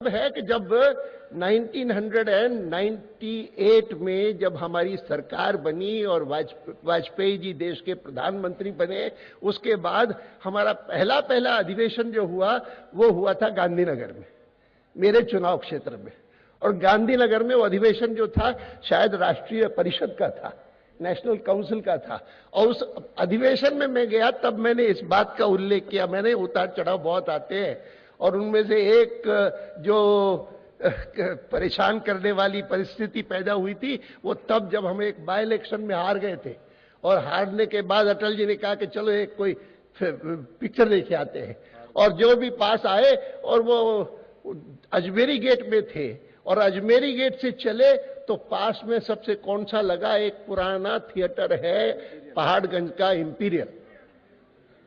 है कि जब 1998 में जब हमारी सरकार बनी और वाजपेयी जी देश के प्रधानमंत्री बने, उसके बाद हमारा पहला अधिवेशन जो हुआ वो हुआ था गांधीनगर में, मेरे चुनाव क्षेत्र में। और गांधीनगर में वो अधिवेशन जो था शायद राष्ट्रीय परिषद का था, नेशनल काउंसिल का था। और उस अधिवेशन में मैं गया, तब मैंने इस बात का उल्लेख किया। मैंने उतार चढ़ाव बहुत आते हैं और उनमें से एक जो परेशान करने वाली परिस्थिति पैदा हुई थी वो तब जब हम एक बाय इलेक्शन में हार गए थे और हारने के बाद अटल जी ने कहा कि चलो एक कोई पिक्चर देखे आते हैं। और जो भी पास आए और वो अजमेरी गेट में थे और अजमेरी गेट से चले तो पास में सबसे कौन सा लगा, एक पुराना थिएटर है पहाड़गंज का, इंपीरियल।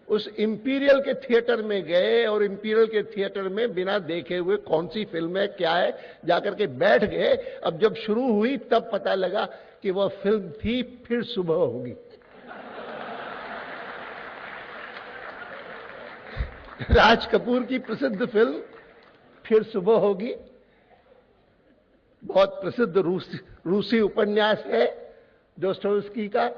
उस इंपीरियल के थिएटर में गए और इंपीरियल के थिएटर में बिना देखे हुए कौन सी फिल्म है क्या है जाकर के बैठ गए। अब जब शुरू हुई तब पता लगा कि वह फिल्म थी फिर सुबह होगी। राज कपूर की प्रसिद्ध फिल्म फिर सुबह होगी, बहुत प्रसिद्ध रूसी उपन्यास है दोस्तोयेवस्की का,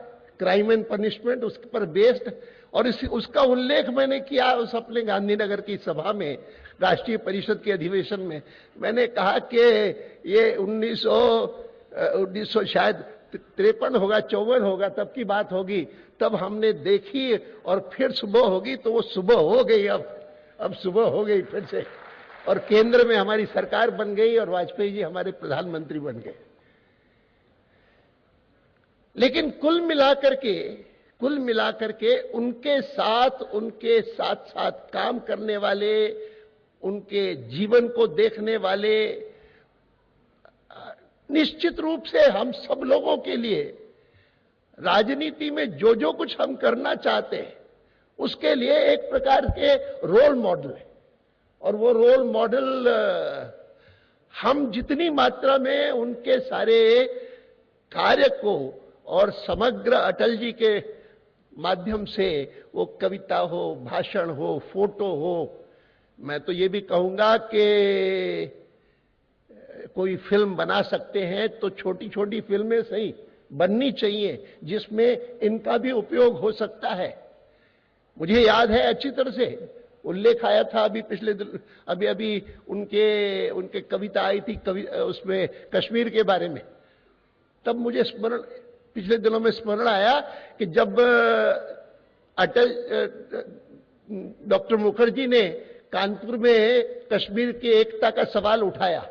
क्राइम एंड पनिशमेंट, उस पर बेस्ड। और उसका उल्लेख मैंने किया उस अपने गांधीनगर की सभा में, राष्ट्रीय परिषद के अधिवेशन में। मैंने कहा कि ये 1900 शायद 53 होगा, 54 होगा, तब की बात होगी। तब हमने देखी और फिर सुबह होगी, तो वो सुबह हो गई। अब सुबह हो गई फिर से, और केंद्र में हमारी सरकार बन गई और वाजपेयी जी हमारे प्रधानमंत्री बन गए। लेकिन कुल मिलाकर के उनके साथ काम करने वाले, उनके जीवन को देखने वाले, निश्चित रूप से हम सब लोगों के लिए राजनीति में जो कुछ हम करना चाहते हैं उसके लिए एक प्रकार के रोल मॉडल है। और वो रोल मॉडल हम जितनी मात्रा में उनके सारे कार्य को और समग्र अटल जी के माध्यम से, वो कविता हो, भाषण हो, फोटो हो, मैं तो ये भी कहूंगा कि कोई फिल्म बना सकते हैं तो छोटी छोटी फिल्में सही बननी चाहिए जिसमें इनका भी उपयोग हो सकता है। मुझे याद है अच्छी तरह से उल्लेख आया था अभी उनके कविता आई थी उसमें कश्मीर के बारे में। तब मुझे पिछले दिनों में स्मरण आया कि जब डॉक्टर मुखर्जी ने कानपुर में कश्मीर की एकता का सवाल उठाया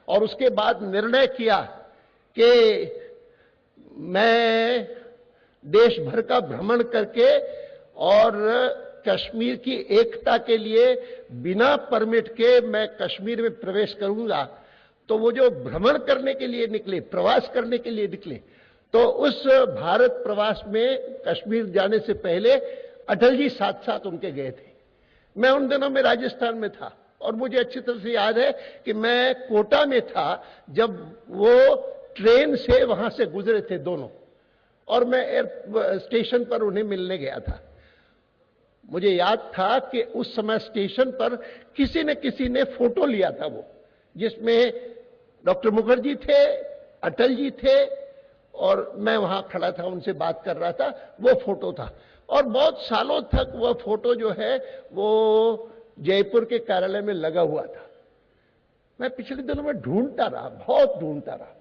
और उसके बाद निर्णय किया कि मैं देश भर का भ्रमण करके और कश्मीर की एकता के लिए बिना परमिट के मैं कश्मीर में प्रवेश करूंगा। तो वो जो भ्रमण करने के लिए निकले, प्रवास करने के लिए निकले, तो उस भारत प्रवास में कश्मीर जाने से पहले अटल जी साथ उनके गए थे। मैं उन दिनों में राजस्थान में था और मुझे अच्छी तरह से याद है कि मैं कोटा में था जब वो ट्रेन से वहां से गुजरे थे दोनों, और मैं स्टेशन पर उन्हें मिलने गया था। मुझे याद था कि उस समय स्टेशन पर किसी ने फोटो लिया था, वो जिसमें डॉक्टर मुखर्जी थे, अटल जी थे और मैं वहां खड़ा था, उनसे बात कर रहा था। वो फोटो था और बहुत सालों तक वह फोटो जो है वो जयपुर के कार्यालय में लगा हुआ था। मैं पिछले दिनों में ढूंढता रहा, बहुत ढूंढता रहा,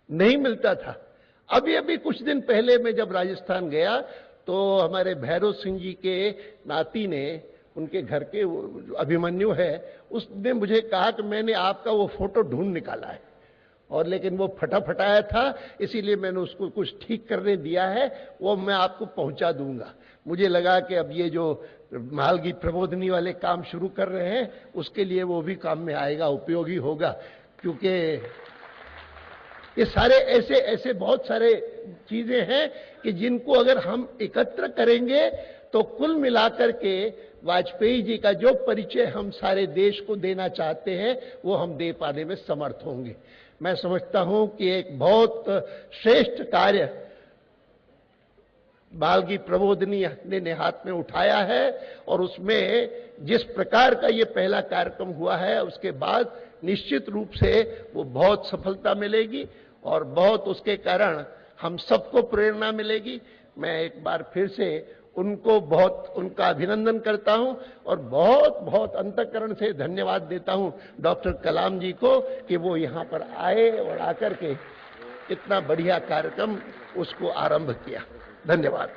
नहीं मिलता था। अभी कुछ दिन पहले मैं जब राजस्थान गया तो हमारे भैरव सिंह जी के नाती ने, उनके घर के अभिमन्यु है, उसने मुझे कहा कि मैंने आपका वो फोटो ढूंढ निकाला है, और लेकिन वो फटाया था, इसीलिए मैंने उसको कुछ ठीक करने दिया है, वो मैं आपको पहुंचा दूंगा। मुझे लगा कि अब ये जो मालगी प्रबोधनी वाले काम शुरू कर रहे हैं उसके लिए वो भी काम में आएगा, उपयोगी होगा, क्योंकि ये सारे ऐसे बहुत सारे चीजें हैं कि जिनको अगर हम एकत्र करेंगे तो कुल मिलाकर के वाजपेयी जी का जो परिचय हम सारे देश को देना चाहते हैं वो हम दे पाने में समर्थ होंगे। मैं समझता हूं कि एक बहुत श्रेष्ठ कार्य बालगी प्रबोधिनी ने हाथ में उठाया है और उसमें जिस प्रकार का ये पहला कार्यक्रम हुआ है उसके बाद निश्चित रूप से वो बहुत सफलता मिलेगी और बहुत उसके कारण हम सबको प्रेरणा मिलेगी। मैं एक बार फिर से उनको बहुत उनका अभिनंदन करता हूं और बहुत बहुत अंतःकरण से धन्यवाद देता हूं डॉक्टर कलाम जी को कि वो यहां पर आए और आकर के इतना बढ़िया कार्यक्रम उसको आरंभ किया। धन्यवाद।